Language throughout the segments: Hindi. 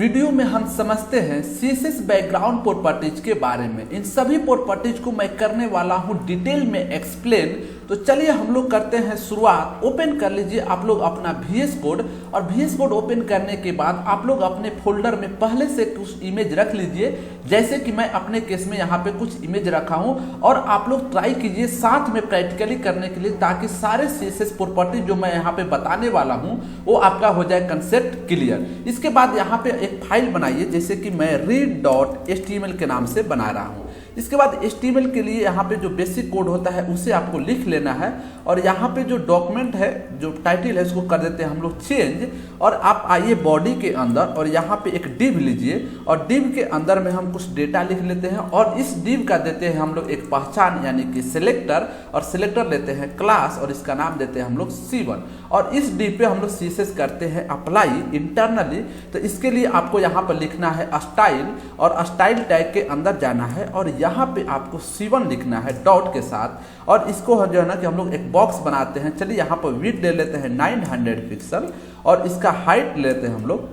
वीडियो में हम समझते हैं CSS बैकग्राउंड प्रॉपर्टीज के बारे में। इन सभी प्रॉपर्टीज को मैं करने वाला हूं डिटेल में एक्सप्लेन। तो चलिए हम लोग करते हैं शुरुआत। ओपन कर लीजिए आप लोग अपना VS कोड, और VS कोड ओपन करने के बाद आप लोग अपने फोल्डर में पहले से कुछ इमेज रख लीजिए, जैसे कि मैं अपने केस में यहाँ पे कुछ इमेज रखा हूँ। और आप लोग ट्राई कीजिए साथ में प्रैक्टिकली करने के लिए, ताकि सारे CSS प्रॉपर्टी जो मैं यहाँ पे बताने वाला हूँ वो आपका हो जाए कंसेप्ट क्लियर। इसके बाद यहाँ पे एक फाइल बनाइए, जैसे कि मैं read.html के नाम से बना रहा हूँ। इसके बाद HTML के लिए यहाँ पे जो बेसिक कोड होता है उसे आपको लिख लेना है, और यहाँ पे जो डॉक्यूमेंट है, जो टाइटल है, उसको कर देते हैं हम लोग चेंज। और आप आइए बॉडी के अंदर, और यहाँ पे एक डिव लीजिए, और डिव के अंदर में हम कुछ डेटा लिख लेते हैं, और इस डिव का देते हैं हम लोग एक पहचान यानी कि सिलेक्टर, और सिलेक्टर लेते हैं क्लास, और इसका नाम देते हैं हम लोग C1। और इस डिव पे हम लोग CSS करते हैं अप्लाई इंटरनली। तो इसके लिए आपको यहाँ पर लिखना है स्टाइल, और स्टाइल टैग के अंदर जाना है, और यहाँ पे आपको C1 लिखना है डॉट के साथ। और इसको जो है ना कि हम लोग एक बॉक्स बनाते हैं। चलिए यहाँ पर विड्थ ले लेते हैं 900 पिक्सल, और इसका हाइट लेते हैं हम लोग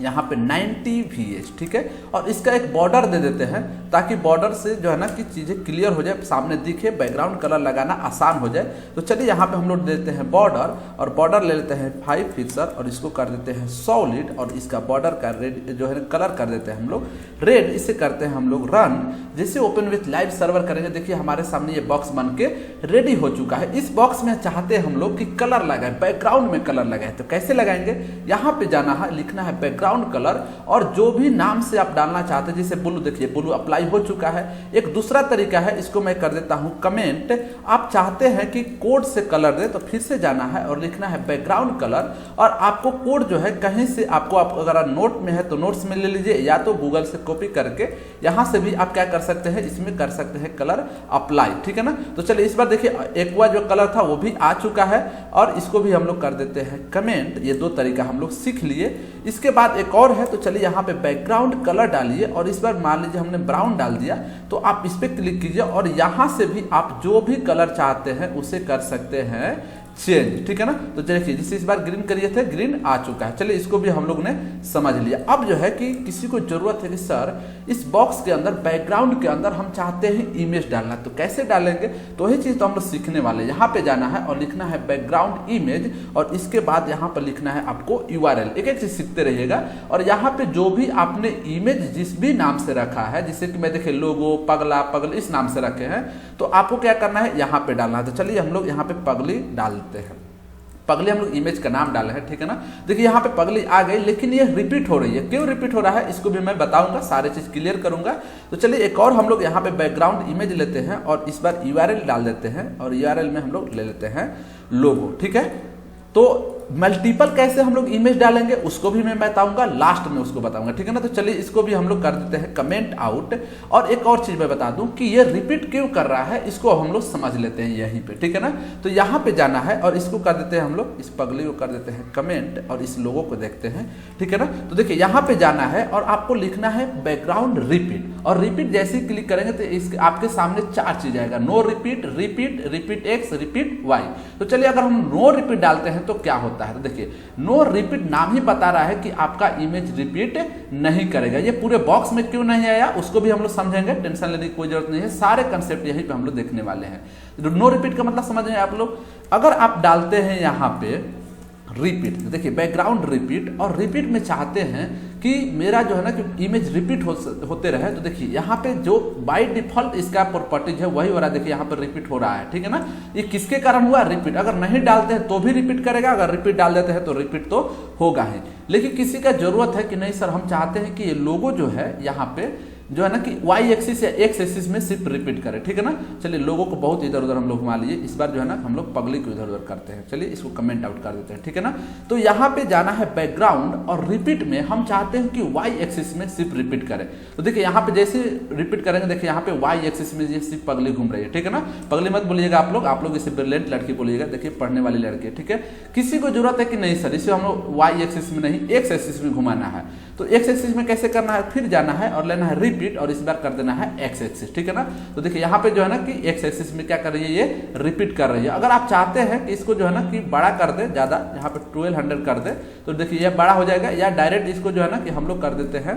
यहाँ पे 90 VH, ठीक है। और इसका एक बॉर्डर दे देते हैं, ताकि बॉर्डर से जो है ना कि चीज़ें क्लियर हो जाए, सामने दिखे, बैकग्राउंड कलर लगाना आसान हो जाए। तो चलिए यहाँ पे हम लोग देते हैं बॉर्डर, और बॉर्डर ले लेते हैं 5 पिक्सल, और इसको कर देते हैं सॉलिड, और इसका बॉर्डर का रेड जो है कलर कर देते हैं हम लोग रेड। इसे करते हैं हम लोग रन। जैसे ओपन विथ लाइव सर्वर करेंगे, देखिए हमारे सामने ये बॉक्स बन के रेडी हो चुका है। इस बॉक्स में चाहते हैं हम लोग कि कलर लगाए, बैकग्राउंड में कलर लगाए। तो कैसे लगाएंगे, यहाँ पे जाना है, लिखना है बैकग्राउंड कलर, और जो भी नाम से आप डालना चाहते हैं, जैसे ब्लू, देखिए ब्लू अप्लाई हो चुका है। एक दूसरा तरीका है, इसको मैं कर देता हूं कमेंट। आप चाहते हैं कि कोड से कलर दे, तो फिर से जाना है और लिखना है बैकग्राउंड कलर, और आपको कोड जो है कहीं से आपको, आप अगर नोट में है तो नोट्स में ले लीजिए, या तो गूगल से कॉपी करके यहाँ से भी आप क्या कर सकते हैं, इसमें कर सकते हैं कलर अप्लाई, ठीक है ना। तो चलिए इस बार देखिए एक हुआ जो कलर था वो भी आ चुका है, और इसको भी हम लोग कर देते हैं कमेंट। ये दो तरीका हम लोग सीख लिए। इसके बाद एक और है, तो चलिए यहाँ पे बैकग्राउंड कलर डालिए, और इस बार मान लीजिए हमने ब्राउन डाल दिया, तो आप इस पर क्लिक कीजिए, और यहाँ से भी आप जो भी कलर चाहते हैं उसे कर सकते हैं चेंज, ठीक है ना। तो देखिए जिसे इस बार ग्रीन करिए थे, ग्रीन आ चुका है। चलिए इसको भी हम लोग ने समझ लिया। अब जो है कि किसी को जरूरत है कि सर इस बॉक्स के अंदर, बैकग्राउंड के अंदर हम चाहते हैं इमेज डालना, तो कैसे डालेंगे, तो वही चीज तो हम लोग सीखने वाले। यहाँ पे जाना है और लिखना है बैकग्राउंड इमेज, और इसके बाद यहाँ पर लिखना है आपको URL। एक एक चीज सीखते रहिएगा। और यहाँ पे जो भी आपने इमेज जिस भी नाम से रखा है, जैसे कि मैं देखिए लोगो, पगला, पगल इस नाम से रखे हैं, तो आपको क्या करना है, यहाँ पे डालना है। तो चलिए हम लोग यहाँ पे पगली डालते हैं। पगली हम लोग इमेज का नाम डाले हैं, ठीक है ना। देखिए यहाँ पे पगली आ गई, लेकिन ये रिपीट हो रही है। क्यों रिपीट हो रहा है, इसको भी मैं बताऊंगा, सारे चीज क्लियर करूंगा। तो चलिए एक और हम लोग यहाँ पे बैकग्राउंड इमेज लेते हैं, और इस बार URL डाल देते हैं, और URL में हम लोग ले लेते हैं लोगो, ठीक है। तो मल्टीपल कैसे हम लोग इमेज डालेंगे उसको भी मैं बताऊंगा, लास्ट में उसको बताऊंगा, ठीक है ना। तो चलिए इसको भी हम लोग कर देते हैं कमेंट आउट। और एक और चीज मैं बता दूं कि ये रिपीट क्यों कर रहा है, इसको हम लोग समझ लेते हैं यहीं पे, ठीक है ना। तो यहाँ पे जाना है, और इसको कर देते हैं हम लोग, इस पगली को कर देते हैं कमेंट, और इस लोगों को देखते हैं, ठीक है ना। तो देखिए यहाँ पे जाना है, और आपको लिखना है बैकग्राउंड रिपीट, और रिपीट जैसे ही क्लिक करेंगे तो इसके आपके सामने 4 चीज आएगा, no repeat, repeat, repeat X, repeat Y। तो चलिए अगर हम नो रिपीट डालते हैं तो क्या होता है, तो देखिए नो रिपीट नाम ही बता रहा है कि आपका इमेज रिपीट नहीं करेगा। ये पूरे बॉक्स में क्यों नहीं आया उसको भी हम लोग समझेंगे, टेंशन लेने की कोई जरूरत नहीं है। सारे कंसेप्ट यहीं पे हम लोग देखने वाले हैं। नो रिपीट का मतलब समझ रहे हैं आप लोग। अगर आप डालते हैं यहाँ पे रिपीट, देखिए बैकग्राउंड रिपीट, और रिपीट में चाहते हैं कि मेरा जो है ना कि इमेज रिपीट होते रहे, तो देखिए यहाँ पे जो बाय डिफॉल्ट इसका प्रॉपर्टीज है वही हो रहा है। देखिए यहाँ पर रिपीट हो रहा है, ठीक है ना। ये किसके कारण हुआ, रिपीट। अगर नहीं डालते हैं तो भी रिपीट करेगा, अगर रिपीट डाल देते हैं तो रिपीट तो होगा ही। लेकिन किसी का जरूरत है कि नहीं सर हम चाहते हैं कि ये लोगो जो है यहाँ पे जो है ना कि Y एक्सिस या X एक्सिस में सिर्फ रिपीट करे, ठीक है ना। चलिए लोगों को बहुत इधर उधर हम लोग घुमा लीजिए। इस बार जो है ना हम लोग पगली को इधर उधर करते हैं। चलिए इसको कमेंट आउट कर देते हैं, ठीक है ना। तो यहाँ पे जाना है बैकग्राउंड, और रिपीट में हम चाहते हैं कि Y एक्सिस में सिर्फ रिपीट करे। तो देखिए यहाँ पे जैसे रिपीट करेंगे, देखिए यहाँ पे Y एक्सिस में ये सिर्फ पगली घूम रही है, ठीक है ना। पगली मत बोलिएगा आप लोग इसे ब्रिलियंट लड़की बोलिएगा, देखिए पढ़ने वाली लड़की, ठीक है। किसी को जरूरत है कि नहीं सर इसे हम लोग Y एक्सिस में नहीं X एक्सिस में घुमाना है, तो X एक्सिस में कैसे करना है, फिर जाना है और लेना है रिपीट, रिपीट और इस बार कर देना है एक्स एक्सिस, ठीक है ना। तो देखिए यहाँ पे जो है ना कि एक्स एक्सिस में क्या कर रही है, ये रिपीट कर रही है। अगर आप चाहते हैं कि इसको जो है ना कि बड़ा कर दे, ज़्यादा यहाँ पे 1200 कर दे, तो देखिए ये बड़ा हो जाएगा, या डायरेक्ट इसको जो है ना कि हम लोग कर देते हैं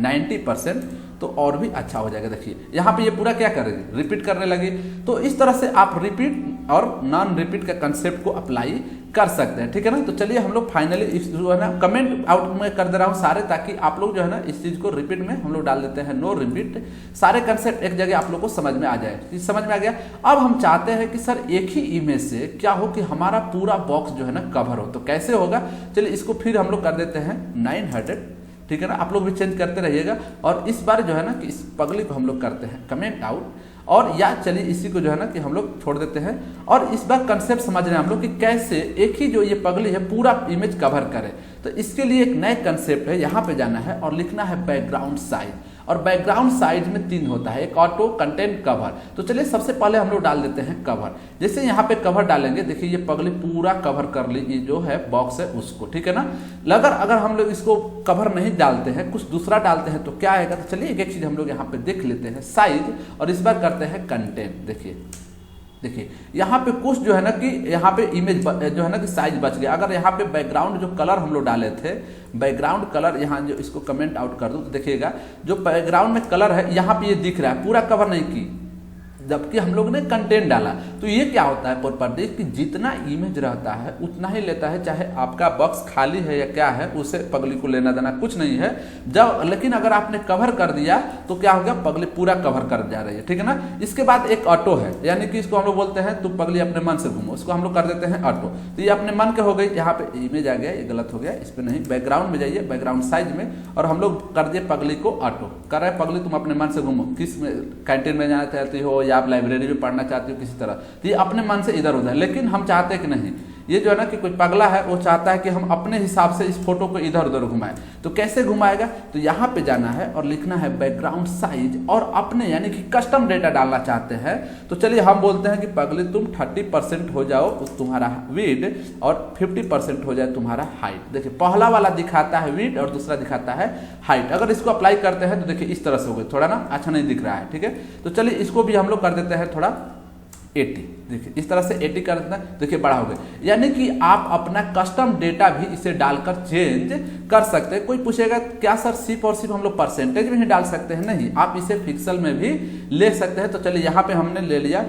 90%, तो और भी अच्छा हो जाएगा। देखिए यहाँ पे ये पूरा क्या करेगी, रिपीट करने लगी। तो इस तरह से आप रिपीट और नॉन रिपीट का कंसेप्ट को अप्लाई कर सकते हैं, ठीक है ना। तो चलिए हम लोग फाइनली इस जो है ना कमेंट आउट में कर दे रहा हूँ सारे, ताकि आप लोग जो है ना इस चीज़ को रिपीट में हम लोग डाल देते हैं नो रिपीट, सारे कंसेप्ट एक जगह आप लोग को समझ में आ जाए। समझ में आ गया। अब हम चाहते हैं कि सर एक ही इमेज से क्या हो कि हमारा पूरा बॉक्स जो है ना कवर हो, तो कैसे होगा, चलिए इसको फिर हम लोग कर देते हैं 900, ठीक है ना। आप लोग भी चेंज करते रहिएगा। और इस बार जो है ना कि इस पगली को हम लोग करते हैं कमेंट आउट, और या चलिए इसी को जो है ना कि हम लोग छोड़ देते हैं। और इस बार कंसेप्ट समझ रहे हैं हम लोग कि कैसे एक ही जो ये पगली है पूरा इमेज कवर करे। तो इसके लिए एक नए कंसेप्ट है, यहाँ पे जाना है और लिखना है बैकग्राउंड साइज। और बैकग्राउंड साइज में 3 होता है, एक ऑटो, कंटेंट, कवर। तो चलिए सबसे पहले हम लोग डाल देते हैं कवर। जैसे यहाँ पे कवर डालेंगे, देखिए ये पगली पूरा कवर कर ली, ये जो है बॉक्स है उसको, ठीक है ना। अगर हम लोग इसको कवर नहीं डालते हैं, कुछ दूसरा डालते हैं, तो क्या आएगा। तो चलिए एक चीज हम लोग यहाँ पे देख लेते हैं, साइज, और इस बार करते हैं कंटेंट। देखिए यहाँ पे कुछ जो है ना कि यहाँ पे इमेज जो है ना कि साइज बच गया। अगर यहाँ पे बैकग्राउंड जो कलर हम लोग डाले थे, बैकग्राउंड कलर, यहाँ जो इसको कमेंट आउट कर दूँ तो देखिएगा जो बैकग्राउंड में कलर है यहाँ पे ये दिख रहा है, पूरा कवर नहीं की, जबकि हम लोग ने कंटेंट डाला। तो ये क्या होता है प्रॉपर्टी कि जितना इमेज रहता है उतना ही लेता है, चाहे आपका बॉक्स खाली है या क्या है, उसे पगली को लेना देना कुछ नहीं है। लेकिन अगर आपने कवर कर दिया तो क्या हो गया, पगली पूरा कवर कर जा रही है, ठीक है ना। इसके बाद एक ऑटो है, यानी कि इसको हम लोग बोलते हैं तुम पगली अपने मन से घूमो, उसको हम लोग कर देते हैं ऑटो। तो ये अपने मन के हो गई, यहाँ पे इमेज आ गया, ये गलत हो गया, इस पर नहीं, बैकग्राउंड में जाइए, बैकग्राउंड साइज में, और हम लोग कर दिए पगली को ऑटो। कर रहे पगली तुम अपने मन से घूमो, किस कैंटीन में जाना चाहती हो या आप लाइब्रेरी में पढ़ना चाहती हो किसी तरह, तो ये अपने मन से इधर उधर। लेकिन हम चाहते हैं कि नहीं, ये जो है ना कि कोई पगला है वो चाहता है कि हम अपने हिसाब से इस फोटो को इधर उधर घुमाएं। तो कैसे घुमाएगा, तो यहाँ पे जाना है और लिखना है बैकग्राउंड साइज, और अपने यानी कि कस्टम डेटा डालना चाहते हैं। तो चलिए हम बोलते हैं कि पगली तुम 30% हो जाओ तुम्हारा विड्थ और 50% हो जाए तुम्हारा हाइट। देखिए पहला वाला दिखाता है विड्थ और दूसरा दिखाता है हाइट। अगर इसको अप्लाई करते हैं तो देखिए इस तरह से हो गई, थोड़ा ना अच्छा नहीं दिख रहा है, ठीक है। तो चलिए इसको भी हम लोग कर देते हैं थोड़ा 80, देखिए इस तरह से 80 कर देना, देखिए बड़ा हो गया। यानी कि आप अपना कस्टम डेटा भी इसे डालकर चेंज कर सकते हैं। कोई पूछेगा क्या सर सिर्फ और सिर्फ हम लोग परसेंटेज में ही डाल सकते हैं, नहीं, आप इसे पिक्सल में भी ले सकते हैं। तो चलिए यहाँ पे हमने ले लिया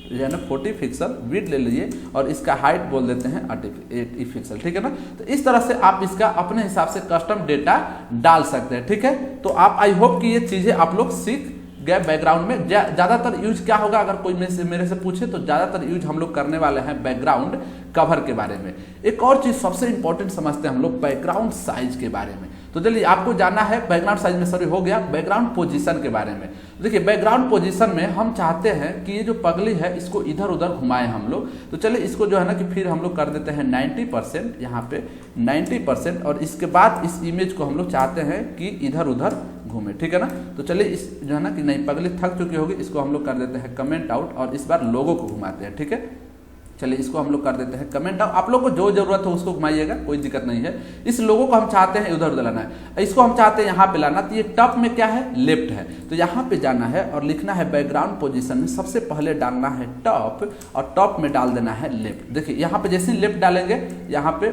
जो है ना 40 पिक्सल विड्थ ले लीजिए, और इसका हाइट बोल देते हैं 80 पिक्सल, ठीक है ना। तो इस तरह से आप इसका अपने हिसाब से कस्टम डेटा डाल सकते हैं, ठीक है। तो आप आई होप कि ये चीजें आप लोग सीख गए। बैकग्राउंड में ज्यादातर यूज क्या होगा, अगर कोई मेरे से पूछे तो ज्यादातर यूज हम लोग करने वाले हैं बैकग्राउंड कवर के बारे में। एक और चीज सबसे इंपॉर्टेंट समझते हैं हम लोग बैकग्राउंड साइज के बारे में। तो चलिए आपको जानना है बैकग्राउंड साइज में, सॉरी हो गया, बैकग्राउंड पोजीशन के बारे में। देखिए बैकग्राउंड पोजीशन में हम चाहते हैं कि ये जो पगली है इसको इधर उधर घुमाएं हम लोग। तो चलिए इसको जो है ना कि फिर हम लोग कर देते हैं 90%, यहाँ पे 90%, और इसके बाद इस इमेज को हम लोग चाहते हैं कि इधर उधर घूमे, ठीक है ना। तो चलिए इस जो है ना कि नहीं, पगली थक चुकी होगी, इसको हम लोग कर देते हैं कमेंट आउट, और इस बार लोगो को घुमाते हैं, ठीक है। चलिए इसको हम लोग कर देते हैं कमेंट आउट। आप लोग को जो जरूरत हो उसको घुमाइएगा, कोई दिक्कत नहीं है। इस लोगों को हम चाहते हैं इधर उधर लाना है, इसको हम चाहते हैं यहाँ पे लाना। तो ये टॉप में क्या है, लेफ्ट है, तो यहाँ पे जाना है और लिखना है बैकग्राउंड पोजीशन में सबसे पहले डालना है टॉप, और टॉप में डाल देना है लेफ्ट। देखिए यहाँ पे जैसे लेफ्ट डालेंगे, यहाँ पे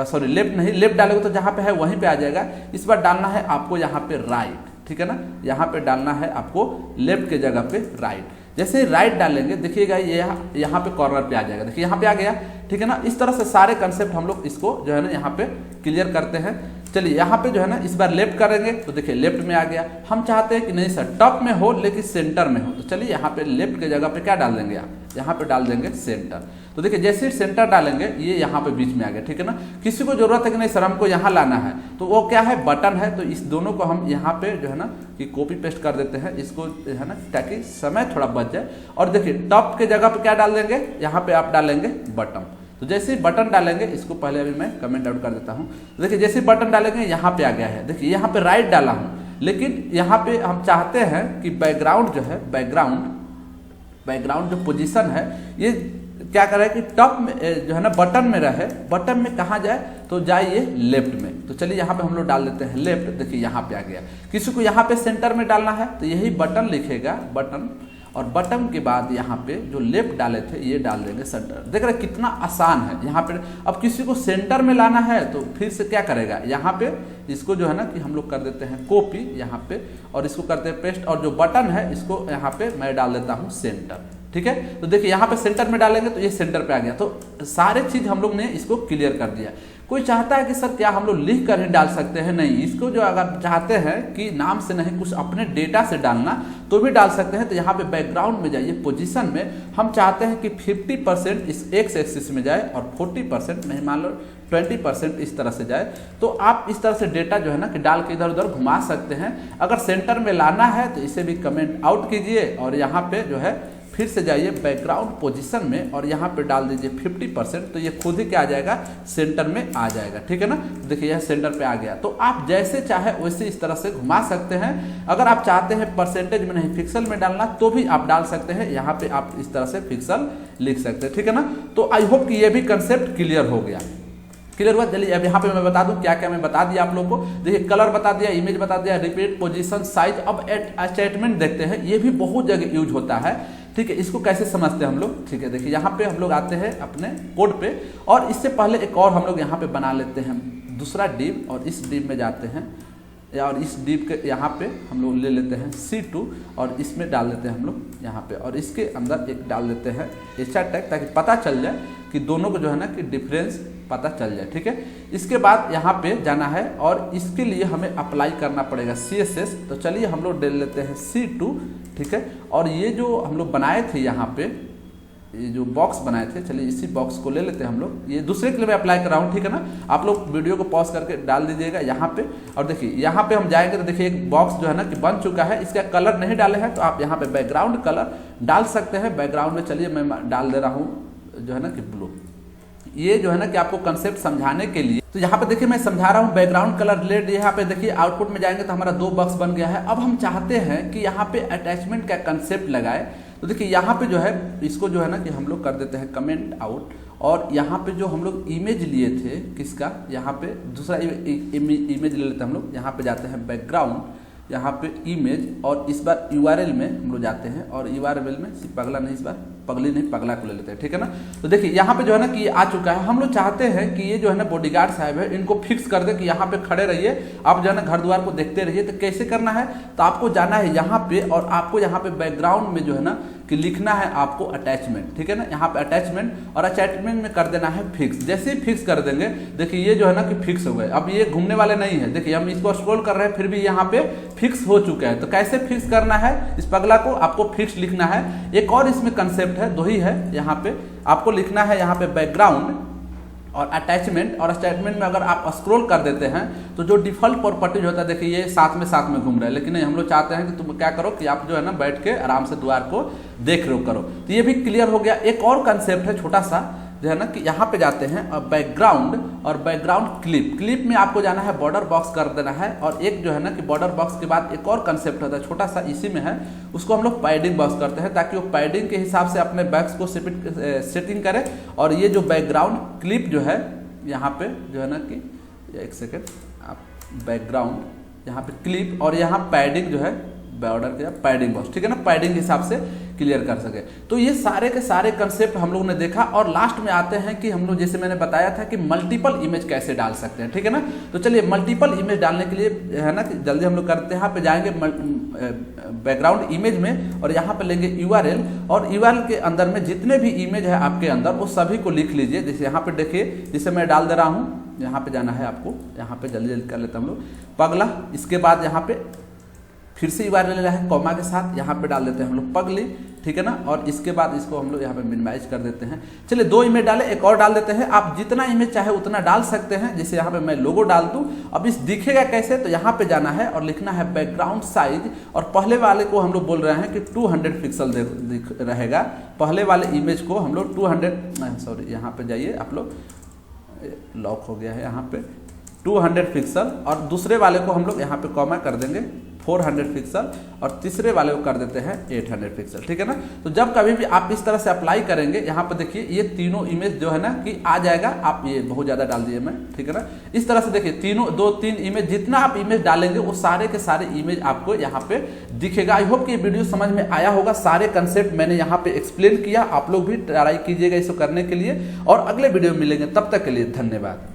सॉरी लेफ्ट नहीं, लेफ्ट डालेंगे तो जहाँ पे है वहीं पे आ जाएगा। इस बार डालना है आपको यहाँ पे राइट, ठीक है ना। यहाँ पे डालना है आपको लेफ्ट के जगह पे राइट। जैसे राइट डालेंगे देखिएगा ये यहाँ पे कॉर्नर पे आ जाएगा, देखिए यहाँ पे आ गया, ठीक है ना। इस तरह से सारे कंसेप्ट हम लोग इसको जो है ना यहाँ पे क्लियर करते हैं। चलिए यहाँ पे जो है ना इस बार लेफ्ट करेंगे तो देखिए लेफ्ट में आ गया। हम चाहते हैं कि नहीं सर टॉप में हो लेकिन सेंटर में हो, तो चलिए यहाँ पे लेफ्ट के जगह पे क्या डाल देंगे आप, यहाँ पे डाल देंगे सेंटर। तो देखिए जैसे ही सेंटर डालेंगे ये यहाँ पे बीच में आ गया, ठीक है ना। किसी को जरूरत है कि नहीं सर हमको यहाँ लाना है, तो वो क्या है, बटन है। तो इस दोनों को हम यहाँ पे जो है ना कि कॉपी पेस्ट कर देते हैं इसको, है ना, ताकि समय थोड़ा बच जाए। और देखिए टॉप के जगह पे क्या डाल देंगे, यहाँ पे आप डालेंगे बटन। तो जैसे ही बटन डालेंगे, इसको पहले अभी मैं कमेंट आउट कर देता हूँ। तो देखिए जैसे ही बटन डालेंगे यहाँ पे आ गया है, देखिए यहाँ पे राइट डाला हूँ, लेकिन यहाँ पे हम चाहते हैं कि बैकग्राउंड जो है, बैकग्राउंड जो पोजीशन है ये क्या करे कि टॉप में जो है ना बटन में रहे, बटन में कहाँ जाए तो जाए ये लेफ्ट में। तो चलिए यहाँ पे हम लोग डाल देते हैं लेफ्ट। देखिए यहाँ पे आ गया। किसी को यहाँ पे सेंटर में डालना है तो यही बटन लिखेगा, बटन, और बटन के बाद यहाँ पे जो लेफ्ट डाले थे ये डाल देंगे सेंटर। देख रहे कितना आसान है यहाँ पे। अब किसी को सेंटर में लाना है तो फिर से क्या करेगा, यहाँ पे इसको जो है ना कि हम लोग कर देते हैं कॉपी यहाँ पे, और इसको करते हैं पेस्ट, और जो बटन है इसको यहाँ पे मैं डाल देता हूँ सेंटर। ठीक है, तो देखिए यहाँ पे सेंटर में डालेंगे तो ये सेंटर पे आ गया। तो सारे चीज हम लोग ने इसको क्लियर कर दिया। कोई चाहता है कि सर क्या हम लोग लिख कर ही डाल सकते हैं? नहीं, इसको जो अगर चाहते हैं कि नाम से नहीं कुछ अपने डेटा से डालना तो भी डाल सकते हैं। तो यहाँ पे बैकग्राउंड में जाइए, पोजीशन में हम चाहते हैं कि 50% इस एक्स एक्सिस में जाए और 40% नहीं, मान लो 20% इस तरह से जाए। तो आप इस तरह से डेटा जो है ना कि डाल के इधर उधर घुमा सकते हैं। अगर सेंटर में लाना है तो इसे भी कमेंट आउट कीजिए, और यहाँ पे जो है फिर से जाइए बैकग्राउंड पोजीशन में और यहाँ पे डाल दीजिए 50%। तो ये खुद ही क्या आ जाएगा, सेंटर में आ जाएगा। ठीक है ना, देखिए यह सेंटर पे आ गया। तो आप जैसे चाहे वैसे इस तरह से घुमा सकते हैं। अगर आप चाहते हैं परसेंटेज में नहीं पिक्सल में डालना तो भी आप डाल सकते हैं। यहाँ पे आप इस तरह से पिक्सल लिख सकते हैं। ठीक है ना, तो आई होप कि ये भी कंसेप्ट क्लियर हो गया। क्लियर हुआ? चलिए अब यहाँ पे मैं बता दूं क्या क्या मैं बता दिया आप लोगों को। देखिए कलर बता दिया, इमेज बता दिया, रिपीट, पोजीशन, साइज। अब स्टेटमेंट देखते हैं, ये भी बहुत जगह यूज होता है। ठीक है, इसको कैसे समझते हैं हम लोग? ठीक है, देखिए यहाँ पे हम लोग आते हैं अपने कोड पे, और इससे पहले एक और हम लोग यहाँ पे बना लेते हैं दूसरा डिव, और इस डिव में जाते हैं, और इस डिव के यहाँ पे हम लोग ले लेते हैं C2 और इसमें डाल देते हैं हम लोग यहाँ पे, और इसके अंदर एक डाल देते हैं HR टैग, ताकि पता चल जाए कि दोनों को जो है ना कि डिफरेंस पता चल जाए। ठीक है, इसके बाद यहाँ पे जाना है और इसके लिए हमें अप्लाई करना पड़ेगा CSS। तो चलिए हम लोग डाल लेते हैं C2। ठीक है, और ये जो हम लोग बनाए थे यहाँ पे, ये जो बॉक्स बनाए थे, चलिए इसी बॉक्स को ले लेते हैं हम लोग। ये दूसरे के लिए मैं अप्लाई कर रहा हूँ। ठीक है ना, आप लोग वीडियो को पॉज करके डाल दीजिएगा यहाँ पे, और देखिए यहाँ पे हम जाएंगे तो देखिए एक बॉक्स जो है ना कि बन चुका है। इसका कलर नहीं डाले हैं तो आप यहाँ पे बैकग्राउंड कलर डाल सकते हैं। बैकग्राउंड में चलिए मैं डाल दे रहा हूँ जो है ना कि ब्लू। ये जो है ना कि आपको कंसेप्ट समझाने के लिए, तो यहाँ पे देखिए मैं समझा रहा हूँ बैकग्राउंड कलर रेड। यहाँ पे देखिए आउटपुट में जाएंगे तो हमारा 2 बॉक्स बन गया है। अब हम चाहते हैं कि यहाँ पे अटैचमेंट का कंसेप्ट लगाए। तो देखिए यहाँ पे जो है इसको जो है ना कि हम लोग कर देते हैं कमेंट आउट, और यहाँ पे जो हम लोग इमेज लिए थे किसका, यहाँ पे दूसरा इमेज ले लेते हैं हम लोग। यहाँ पे जाते हैं बैकग्राउंड, यहाँ पे इमेज, और इस बार URL में हम लोग जाते हैं, और URL में पगला नहीं, इस बार पगली नहीं पगला को ले लेते हैं। ठीक है ना, तो देखिए यहाँ पे जो है ना कि ये आ चुका है। हम लोग चाहते हैं कि ये जो है ना बॉडीगार्ड साहब है, इनको फिक्स कर दे कि यहाँ पे खड़े रहिए, आप जो है ना घर द्वार को देखते रहिए। तो कैसे करना है, तो आपको जाना है यहाँ पे, और आपको यहाँ पे बैकग्राउंड में जो है ना कि लिखना है आपको अटैचमेंट। ठीक है ना, यहाँ पे अटैचमेंट, और अटैचमेंट में कर देना है फिक्स। जैसे ही फिक्स कर देंगे देखिए ये जो है ना कि फिक्स हो गए। अब ये घूमने वाले नहीं है। देखिए हम इसको स्क्रॉल कर रहे हैं फिर भी यहाँ पे फिक्स हो चुका है। तो कैसे फिक्स करना है इस पगला को, आपको फिक्स लिखना है। एक और इसमें कंसेप्ट है, 2 ही है। यहाँ पे आपको लिखना है यहाँ पे बैकग्राउंड और अटैचमेंट, और अटैचमेंट में अगर आप स्क्रॉल कर देते हैं तो जो डिफॉल्ट प्रॉपर्टीज होता है, देखिए ये साथ में घूम रहा है। लेकिन नहीं, हम लोग चाहते हैं कि तुम क्या करो कि आप जो है ना बैठ के आराम से द्वार को देख रहे हो करो। तो ये भी क्लियर हो गया। एक और कंसेप्ट है छोटा सा जो है ना कि यहाँ पे जाते हैं और बैकग्राउंड और बैकग्राउंड क्लिप में आपको जाना है, बॉर्डर बॉक्स कर देना है। और एक जो है ना कि बॉर्डर बॉक्स के बाद एक और कंसेप्ट होता है छोटा सा, इसी में है, उसको हम लोग पैडिंग बॉक्स करते हैं, ताकि वो पैडिंग के हिसाब से अपने बॉक्स को सेटिंग करे। और ये जो बैकग्राउंड क्लिप जो है यहाँ पे जो है ना कि, एक सेकेंड, आप बैकग्राउंड यहाँ पे क्लिप और यहाँ पैडिंग जो है बॉर्डर के पैडिंग बॉक्स, ठीक है ना, पैडिंग के हिसाब से क्लियर कर सके। तो ये सारे के सारे कंसेप्ट हम लोगों ने देखा। और लास्ट में आते हैं कि हम लोग जैसे मैंने बताया था कि मल्टीपल इमेज कैसे डाल सकते हैं। ठीक है ना, तो चलिए मल्टीपल इमेज डालने के लिए है ना कि जल्दी हम लोग करते हैं। यहाँ पे जाएंगे बैकग्राउंड इमेज में, और यहाँ पे लेंगे URL, और URL के अंदर में जितने भी इमेज है आपके अंदर वो सभी को लिख लीजिए। जैसे यहाँ पे देखिए, जैसे मैं डाल दे रहा हूँ, यहाँ पे जाना है आपको, यहाँ पे जल्दी जल्दी कर लेते हैं हम लोग पगला। इसके बाद यहाँ पे फिर से URL ले रहा है कॉमा के साथ, यहाँ पे डाल देते हैं हम लोग पगली, ठीक है ना। और इसके बाद इसको हम लोग यहाँ पे मिनिमाइज कर देते हैं। चलिए 2 इमेज डाले, एक और डाल देते हैं। आप जितना इमेज चाहे उतना डाल सकते हैं। जैसे यहाँ पे मैं लोगो डाल दूँ, अब इस दिखेगा कैसे, तो यहाँ पे जाना है और लिखना है बैकग्राउंड साइज, और पहले वाले को हम लोग बोल रहे हैं कि 200 पिक्सल रहेगा। पहले वाले इमेज को हम लोग 200, सॉरी यहाँ पे जाइए आप लोग, लॉक हो गया है यहाँ पे 200 पिक्सल, और दूसरे वाले को हम लोग यहाँ पे कॉमा कर देंगे 400 पिक्सल और तीसरे वाले को कर देते हैं 800 पिक्सल, ठीक है ना। तो जब कभी भी आप इस तरह से अप्लाई करेंगे, यहाँ पर देखिए ये तीनों इमेज जो है ना कि आ जाएगा। आप ये बहुत ज़्यादा डाल दिए मैं, ठीक है ना। इस तरह से देखिए तीनों 2-3 इमेज, जितना आप इमेज डालेंगे वो सारे के सारे इमेज आपको यहाँ पे दिखेगा। आई होप कि ये वीडियो समझ में आया होगा। सारे कंसेप्ट मैंने यहाँ पे एक्सप्लेन किया, आप लोग भी ट्राई कीजिएगा इसको करने के लिए। और अगले वीडियो में मिलेंगे, तब तक के लिए धन्यवाद।